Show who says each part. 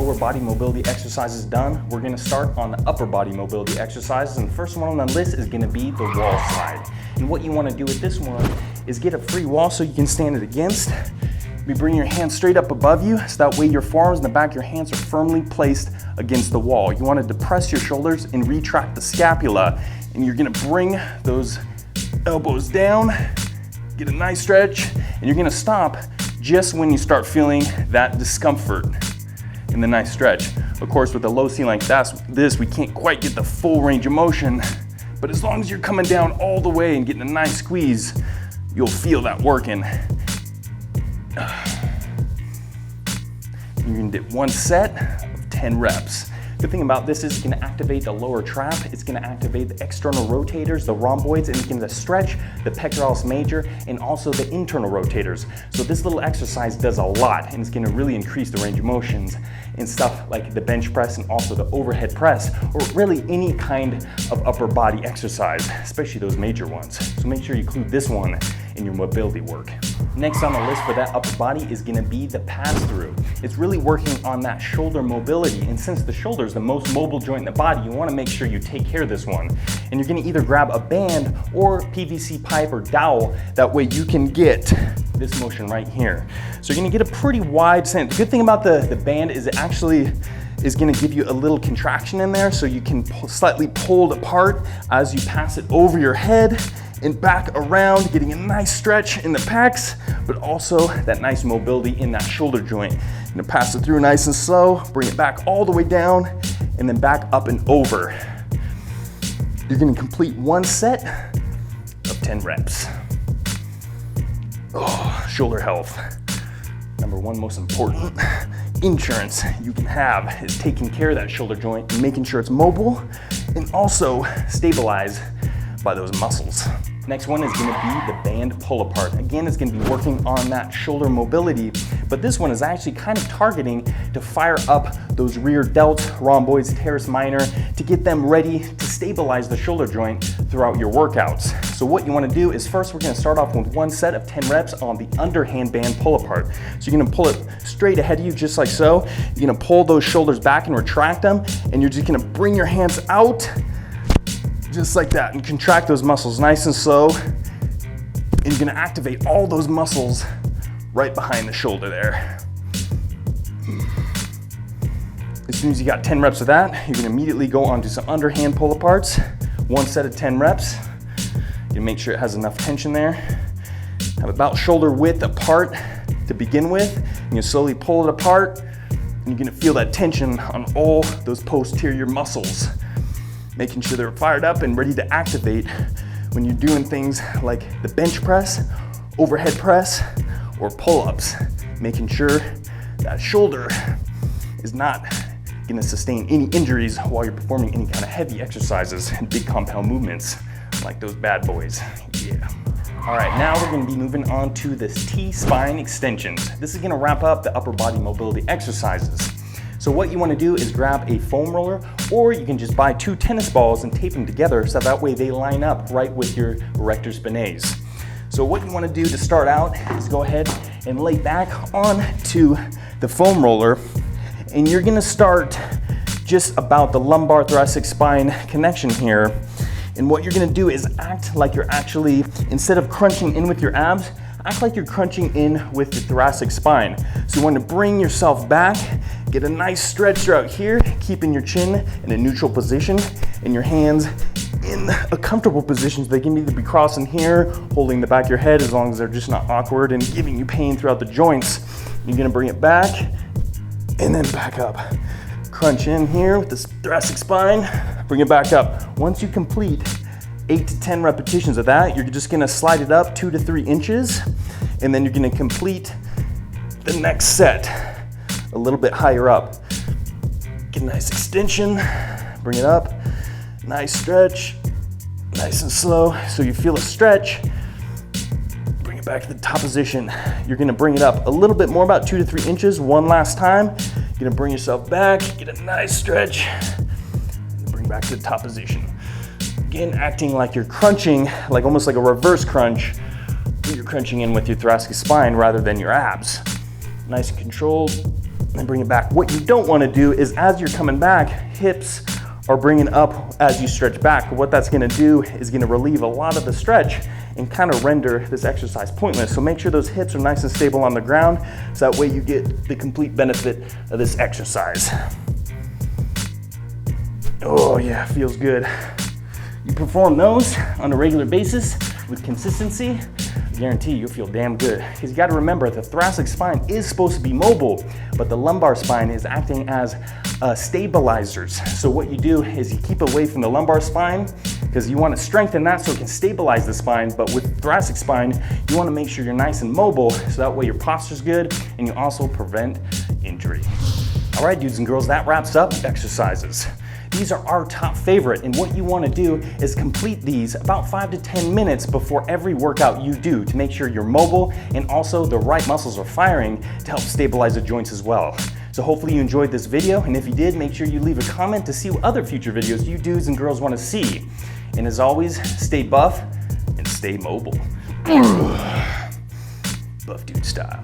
Speaker 1: lower body mobility exercises done, we're gonna start on the upper body mobility exercises. And the first one on the list is gonna be the wall slide. And what you wanna do with this one is get a free wall so you can stand it against. You bring your hands straight up above you, so that way your forearms and the back of your hands are firmly placed against the wall. You wanna depress your shoulders and retract the scapula. And you're gonna bring those elbows down, get a nice stretch, and you're gonna stop just when you start feeling that discomfort in the nice stretch. Of course, with a low ceiling like this, we can't quite get the full range of motion, but as long as you're coming down all the way and getting a nice squeeze, you'll feel that working. You're gonna do one set of 10 reps. Good thing about this is it's gonna activate the lower trap, it's gonna activate the external rotators, the rhomboids, and it's gonna stretch the pectoralis major and also the internal rotators. So this little exercise does a lot, and it's gonna really increase the range of motions in stuff like the bench press and also the overhead press, or really any kind of upper body exercise, especially those major ones. So make sure you include this one in your mobility work. Next on the list for that upper body is gonna be the pass-through. It's really working on that shoulder mobility, and since the shoulder is the most mobile joint in the body, you wanna make sure you take care of this one. And you're gonna either grab a band or PVC pipe or dowel, that way you can get this motion right here. So you're gonna get a pretty wide sense. The good thing about the band is it actually is gonna give you a little contraction in there, so you can slightly pull it apart as you pass it over your head and back around, getting a nice stretch in the pecs, but also that nice mobility in that shoulder joint. You're gonna pass it through nice and slow, bring it back all the way down, and then back up and over. You're gonna complete one set of 10 reps. Oh, shoulder health. Number one most important insurance you can have is taking care of that shoulder joint and making sure it's mobile and also stabilized by those muscles. Next one is gonna be the band pull apart. Again, it's gonna be working on that shoulder mobility, but this one is actually kind of targeting to fire up those rear delts, rhomboids, teres minor, to get them ready to stabilize the shoulder joint throughout your workouts. So what you wanna do is first we're gonna start off with one set of 10 reps on the underhand band pull apart. So you're gonna pull it straight ahead of you just like so. You're gonna pull those shoulders back and retract them, and you're just gonna bring your hands out just like that and contract those muscles nice and slow. And you're gonna activate all those muscles right behind the shoulder there. As soon as you got 10 reps of that, you're gonna immediately go on to some underhand pull aparts. One set of 10 reps. You make sure it has enough tension there. Have about shoulder width apart to begin with. And you slowly pull it apart, and you're gonna feel that tension on all those posterior muscles, making sure they're fired up and ready to activate when you're doing things like the bench press, overhead press, or pull-ups, making sure that shoulder is not gonna sustain any injuries while you're performing any kind of heavy exercises and big compound movements like those bad boys. Yeah. All right, now we're gonna be moving on to this T-spine extensions. This is gonna wrap up the upper body mobility exercises. So what you wanna do is grab a foam roller, or you can just buy 2 tennis balls and tape them together so that way they line up right with your erector spinae. So what you wanna do to start out is go ahead and lay back onto the foam roller, and you're gonna start just about the lumbar thoracic spine connection here. And what you're gonna do is act like you're actually, instead of crunching in with your abs, act like you're crunching in with the thoracic spine. So you want to bring yourself back, get a nice stretch throughout here, keeping your chin in a neutral position and your hands in a comfortable position. So they can either be crossing here, holding the back of your head as long as they're just not awkward and giving you pain throughout the joints. You're gonna bring it back and then back up. Crunch in here with this thoracic spine, bring it back up. Once you complete 8 to 10 repetitions of that, you're just gonna slide it up 2 to 3 inches, and then you're gonna complete the next set a little bit higher up. Get a nice extension, bring it up, nice stretch, nice and slow. So you feel a stretch, bring it back to the top position. You're gonna bring it up a little bit more, about 2 to 3 inches, one last time. You're gonna bring yourself back, get a nice stretch, and bring back to the top position. Again, acting like you're crunching, like almost like a reverse crunch. You're crunching in with your thoracic spine rather than your abs. Nice and controlled. and bring it back. What you don't want to do is as you're coming back, hips are bringing up as you stretch back. What that's going to do is going to relieve a lot of the stretch and kind of render this exercise pointless. So make sure those hips are nice and stable on the ground, so that way you get the complete benefit of this exercise. Oh yeah, feels good. You perform those on a regular basis with consistency, I guarantee you'll feel damn good. Because you got to remember, the thoracic spine is supposed to be mobile, but the lumbar spine is acting as stabilizers. So what you do is you keep away from the lumbar spine because you want to strengthen that so it can stabilize the spine. But with thoracic spine, you want to make sure you're nice and mobile so that way your posture's good and you also prevent injury. All right, dudes and girls, that wraps up exercises. These are our top favorite, and what you want to do is complete these about 5 to 10 minutes before every workout you do to make sure you're mobile and also the right muscles are firing to help stabilize the joints as well. So hopefully you enjoyed this video, and if you did, make sure you leave a comment to see what other future videos you dudes and girls want to see. And as always, stay buff and stay mobile. Buff dude style.